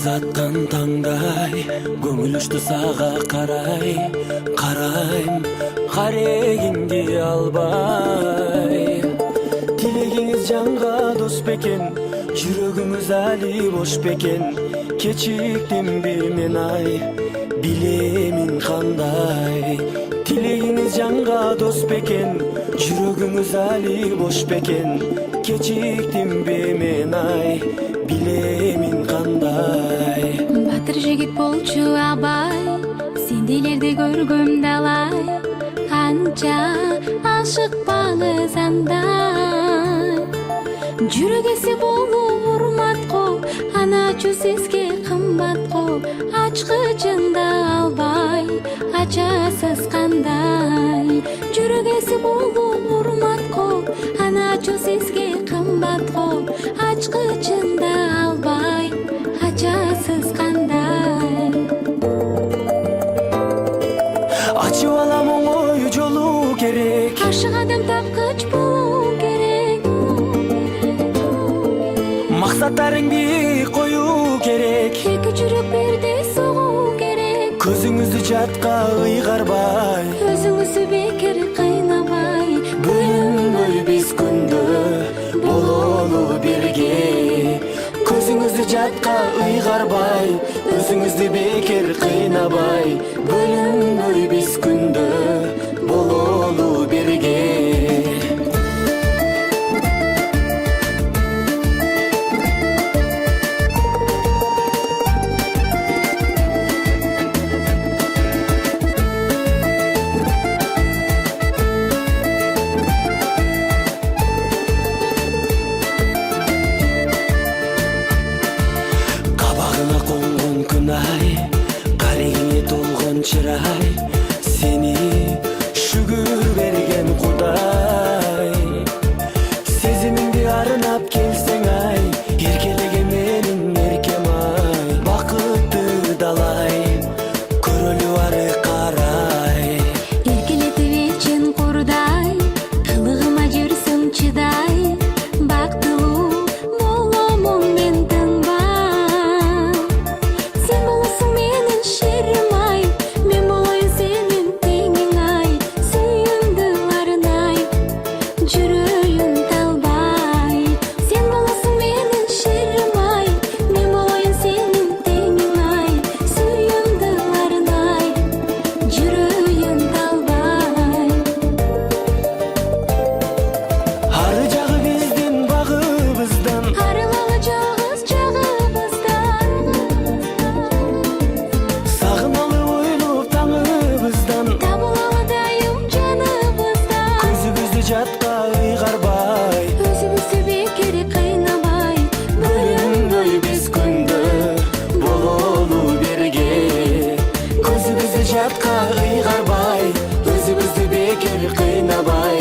атқан таңдай көңіл ұшты саға қарай, қарайм қарегіңді албай. Тілегіңіз жанға дос бекен, жүрегіміз әлі бош бекен. Кечіктім бе мен ай, білемін қандай. Тілегіңіз жанға дос бекен, жүрегіміз әлі бош бекен. Кечіктім бе мен ай, білемін қандай. Батыр жігіт болчу абай, сенделерді көргөм далай. Анча ашықпаңыз андай. Жүрегесі болу урмат қол, аначу сізге қымбат қол. Ачқычында албай, ачасыз қандай. Жүрегесі болу урмат қол, аначу сізге қымбат қол. Ачқычында албай, ачасыз қандай. Ачып алам оңой жолу керек, Ашық адам тапқыч болу керек. мақсаттарың биік қою керек. Екі жүрек бірдей соғу керек. Көзіңізді жатқа ұйғарбай, Өзіңізді бекер қайнабай. бөлінбей біз күнді бололу бірге. Көзіңізді жатқа ұйғарбай, өзіңізді бекер қайнабай. Бөлінбей біз күнді бололу бірге. Қабағына қонған күн ай, қареңе толған шырай. Сені шүгір берген құдай. Сезіміңді арнап келсең ай, еркелеген менің еркем ай. Бақытты далай, көрілу ары қарай. Еркелетіп етшін құрдай, қылығыма жүрсің чыдай. Бақтылу боламын мен тынбай. Сен боласың менің шерім ай, мен болайын сенің теңің ай. Сүйімді арнай, жүрейін талбай. Сен боласың менің шерім ай, мен болайын сенің теңің ай. Сүйімді арнай, жүрейін талбай. Ары жағы бізден, бағыбыздан, Арылалы жағыз жағымыздан. сағыналы ойлып таңыбыздан. Табылалы дайым жанымыздан. Көзімізді жатқа ұйғарбай, Өзімізді бекер қайнабай. бөлінбей біз күнді бололу бірге. Көзімізді жатқа ұйғарбай, өзімізді бекер қайнабай.